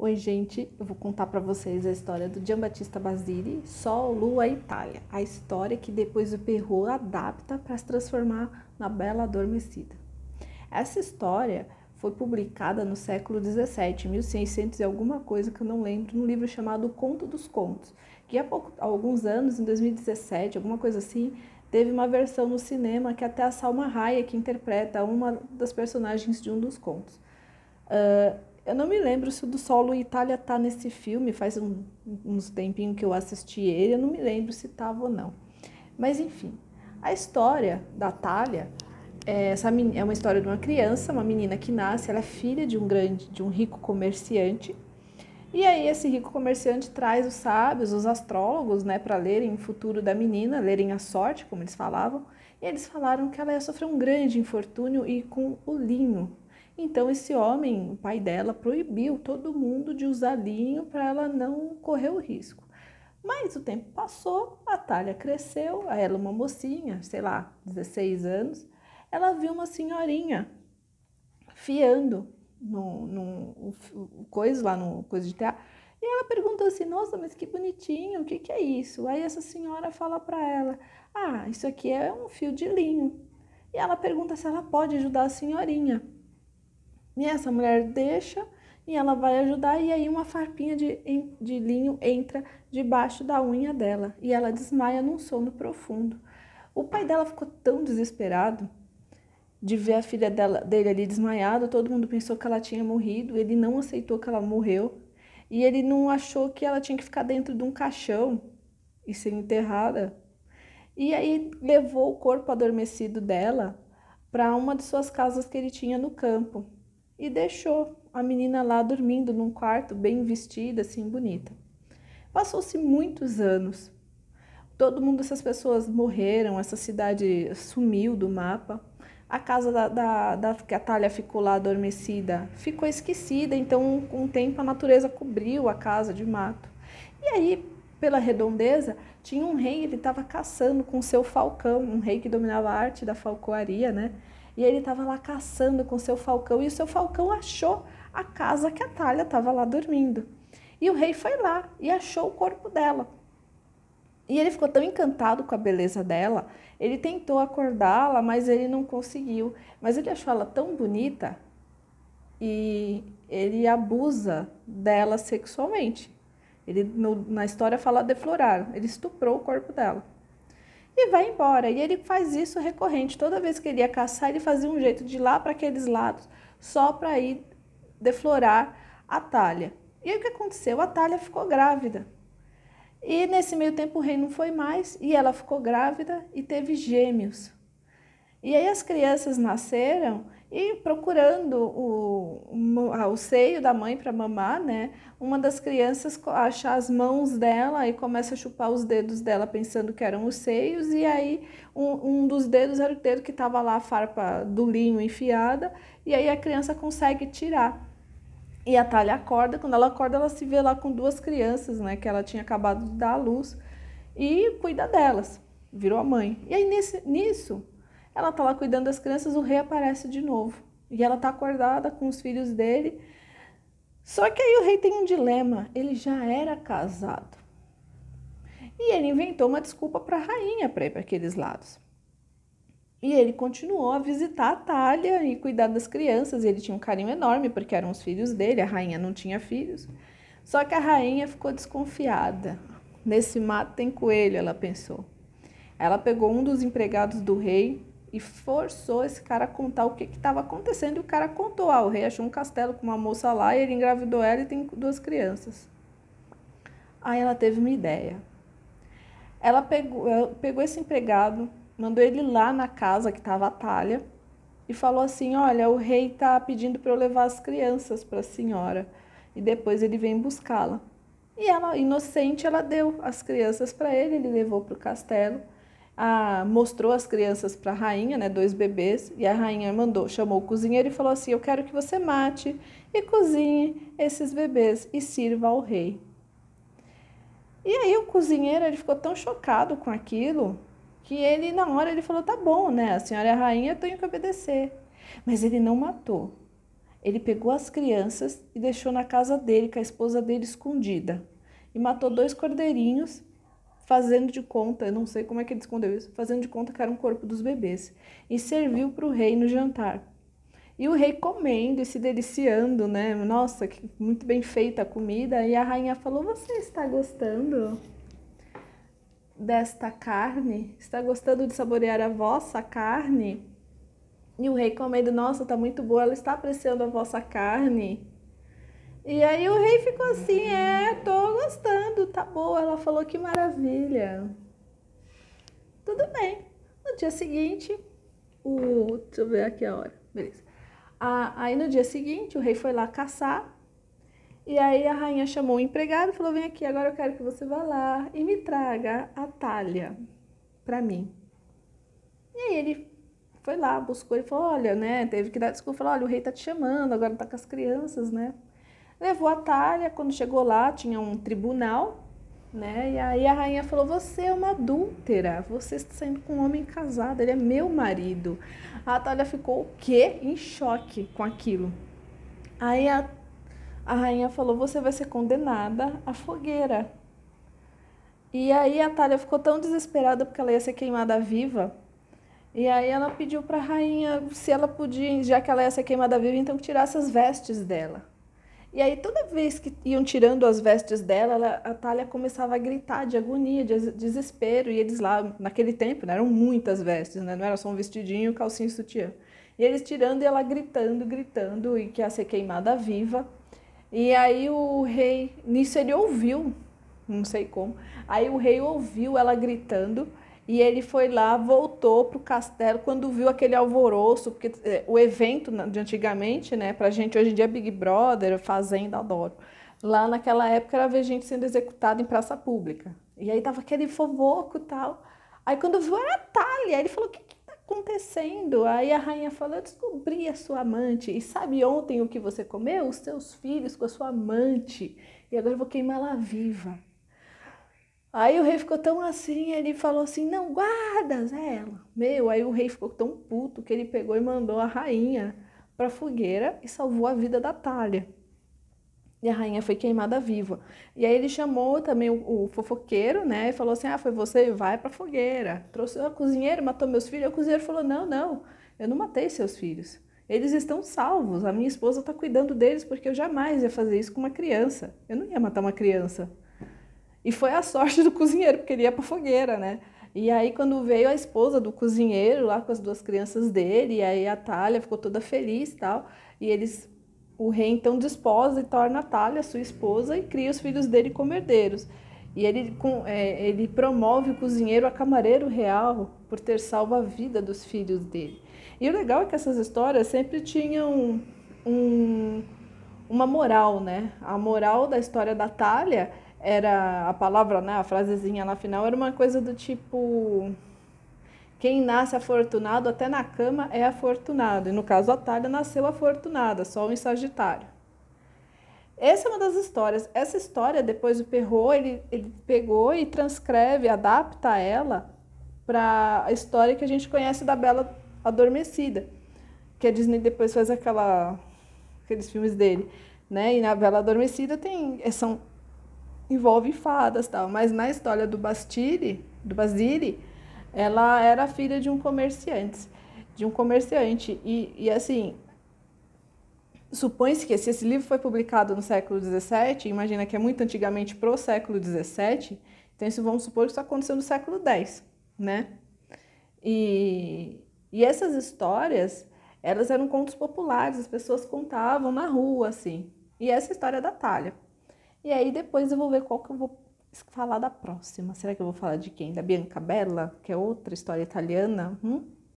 Oi, gente, eu vou contar para vocês a história do Giambattista Basile, Sol, Lua, Itália. A história que depois o Perrault adapta para se transformar na Bela Adormecida. Essa história foi publicada no século XVII, 1600 e alguma coisa que eu não lembro, num livro chamado Conto dos Contos, que há alguns anos, em 2017, alguma coisa assim, teve uma versão no cinema que até a Salma Hayek interpreta uma das personagens de um dos contos. Eu não me lembro se o do Solo Itália tá nesse filme, faz uns tempinho que eu assisti ele, eu não me lembro se tava ou não. Mas enfim, a história da Thalia é uma história de uma criança, uma menina que nasce, ela é filha de um rico comerciante. E aí esse rico comerciante traz os sábios, os astrólogos, né, para lerem o futuro da menina, lerem a sorte, como eles falavam. E eles falaram que ela ia sofrer um grande infortúnio e com o linho. Então esse homem, o pai dela, proibiu todo mundo de usar linho para ela não correr o risco. Mas o tempo passou, a Thalia cresceu, ela uma mocinha, sei lá, 16 anos, ela viu uma senhorinha fiando no coisa lá no coisa de teatro. E ela perguntou assim: nossa, mas que bonitinho, o que que é isso? Aí essa senhora fala para ela: ah, isso aqui é um fio de linho. E ela pergunta se ela pode ajudar a senhorinha. E essa mulher deixa e ela vai ajudar, e aí uma farpinha de linho entra debaixo da unha dela e ela desmaia num sono profundo. O pai dela ficou tão desesperado de ver a filha dele ali desmaiada, todo mundo pensou que ela tinha morrido, ele não aceitou que ela morreu e ele não achou que ela tinha que ficar dentro de um caixão e ser enterrada. E aí levou o corpo adormecido dela para uma de suas casas que ele tinha no campo e deixou a menina lá dormindo num quarto bem vestida, assim, bonita. Passou-se muitos anos. Todo mundo, essas pessoas morreram, essa cidade sumiu do mapa. A casa que a Thalia ficou lá adormecida ficou esquecida, então com o tempo a natureza cobriu a casa de mato. E aí, pela redondeza, tinha um rei, ele estava caçando com seu falcão, um rei que dominava a arte da falcoaria, né? E ele estava lá caçando com seu falcão, e o seu falcão achou a casa que a Thalia estava lá dormindo. E o rei foi lá e achou o corpo dela. E ele ficou tão encantado com a beleza dela, ele tentou acordá-la, mas ele não conseguiu. Mas ele achou ela tão bonita e ele abusa dela sexualmente. Ele, na história, fala deflorar, ele estuprou o corpo dela. E vai embora. E ele faz isso recorrente. Toda vez que ele ia caçar, ele fazia um jeito de ir lá para aqueles lados, só para ir deflorar a Thalia. E aí o que aconteceu? A Thalia ficou grávida. E nesse meio tempo o rei não foi mais, e ela ficou grávida e teve gêmeos. E aí as crianças nasceram e procurando o seio da mãe para mamar, né? Uma das crianças acha as mãos dela e começa a chupar os dedos dela pensando que eram os seios, e aí um dos dedos era o dedo que estava lá a farpa do linho enfiada, e aí a criança consegue tirar. E a Thalia acorda, quando ela acorda ela se vê lá com duas crianças, né, que ela tinha acabado de dar à luz, e cuida delas, virou a mãe. E aí nisso, ela tá lá cuidando das crianças, o rei aparece de novo. E ela tá acordada com os filhos dele, só que aí o rei tem um dilema, ele já era casado. E ele inventou uma desculpa para a rainha para ir para aqueles lados. E ele continuou a visitar a Thalia e cuidar das crianças. Ele tinha um carinho enorme, porque eram os filhos dele, a rainha não tinha filhos. Só que a rainha ficou desconfiada. Nesse mato tem coelho, ela pensou. Ela pegou um dos empregados do rei e forçou esse cara a contar o que estava acontecendo. E o cara contou, o rei achou um castelo com uma moça lá, e ele engravidou ela e tem duas crianças. Aí ela teve uma ideia. Ela pegou esse empregado, mandou ele lá na casa que estava a Thalia e falou assim: olha, o rei está pedindo para eu levar as crianças para a senhora e depois ele vem buscá-la. E ela, inocente, ela deu as crianças para ele, ele levou para o castelo, mostrou as crianças para a rainha, né, dois bebês, e a rainha chamou o cozinheiro e falou assim: eu quero que você mate e cozinhe esses bebês e sirva ao rei. E aí o cozinheiro, ele ficou tão chocado com aquilo que ele, na hora, ele falou: tá bom, né, a senhora é a rainha, eu tenho que obedecer. Mas ele não matou. Ele pegou as crianças e deixou na casa dele, com a esposa dele escondida. E matou 2 cordeirinhos, fazendo de conta, eu não sei como é que ele escondeu isso, fazendo de conta que era um corpo dos bebês. E serviu para o rei no jantar. E o rei comendo e se deliciando, né? Nossa, muito bem feita a comida. E a rainha falou: "Você está gostando desta carne? Está gostando de saborear a vossa carne?" E o rei comendo: "Nossa, tá muito boa, ela está apreciando a vossa carne." E aí o rei ficou assim: "Tô gostando, tá boa." Ela falou: "Que maravilha." Tudo bem. No dia seguinte, deixa eu ver aqui a hora. Beleza. Aí no dia seguinte, o rei foi lá caçar. E aí a rainha chamou o empregado e falou: "Vem aqui, agora eu quero que você vá lá e me traga a talha para mim." E aí ele foi lá, buscou e falou: "Olha, né?" Teve que dar desculpa, falou: "Olha, o rei tá te chamando, agora tá com as crianças, né?" Levou a talha, quando chegou lá, tinha um tribunal, né? E aí a rainha falou: "Você é uma adúltera, você está saindo com um homem casado, ele é meu marido." A Atália ficou o quê? Em choque com aquilo. Aí a rainha falou: "Você vai ser condenada à fogueira." E aí a Atália ficou tão desesperada porque ela ia ser queimada viva. E aí ela pediu para a rainha se ela podia, já que ela ia ser queimada viva, então que tirasse as vestes dela. E aí toda vez que iam tirando as vestes dela, a Thalia começava a gritar de agonia, de desespero. E eles lá, naquele tempo, né, eram muitas vestes, né, não era só um vestidinho, calcinha e sutiã. E eles tirando e ela gritando, gritando, e que ia ser queimada viva. E aí o rei, nisso ele ouviu, não sei como, aí o rei ouviu ela gritando. E ele foi lá, voltou para o castelo, quando viu aquele alvoroço, porque o evento de antigamente, né, pra gente hoje em dia é Big Brother, Fazenda, adoro. Lá naquela época era ver gente sendo executada em praça pública. E aí tava aquele fofoco e tal. Aí quando viu era a Thalia, ele falou: "O que tá acontecendo?" Aí a rainha falou: "Eu descobri a sua amante, e sabe ontem o que você comeu? Os seus filhos com a sua amante, e agora eu vou queimá-la viva." Aí o rei ficou tão assim, ele falou assim: "Não guardas ela." Aí o rei ficou tão puto que ele pegou e mandou a rainha para a fogueira e salvou a vida da Thalia. E a rainha foi queimada viva. E aí ele chamou também o fofoqueiro, né? E falou assim: "Ah, foi você, vai para a fogueira." Trouxe o cozinheiro, matou meus filhos. O cozinheiro falou: "Não, não, eu não matei seus filhos. Eles estão salvos. A minha esposa está cuidando deles porque eu jamais ia fazer isso com uma criança. Eu não ia matar uma criança." E foi a sorte do cozinheiro, porque ele ia para a fogueira, né? E aí, quando veio a esposa do cozinheiro, lá com as 2 crianças dele, e aí a Thalia ficou toda feliz e tal, e o rei então desposa e torna a Thalia sua esposa e cria os filhos dele como herdeiros. E ele promove o cozinheiro a camareiro real por ter salvo a vida dos filhos dele. E o legal é que essas histórias sempre tinham uma moral, né? A moral da história da Thalia era a palavra, né? A frasezinha lá final era uma coisa do tipo: quem nasce afortunado até na cama é afortunado. E no caso a Thalia nasceu afortunada, só em Sagitário. Essa é uma das histórias. Essa história, depois o Perrault, ele pegou e transcreve, adapta ela para a história que a gente conhece da Bela Adormecida, que a Disney depois faz aqueles filmes dele, né? E na Bela Adormecida envolve fadas, tal, mas na história do Basile, ela era filha de um comerciante, e assim, supõe-se que se esse livro foi publicado no século XVII, imagina que é muito antigamente pro século XVII, então isso vamos supor que isso aconteceu no século X, né? E essas histórias, elas eram contos populares, as pessoas contavam na rua, assim. E essa história é da Thalia. E aí depois eu vou ver qual que eu vou falar da próxima. Será que eu vou falar de quem? Da Biancabella, que é outra história italiana?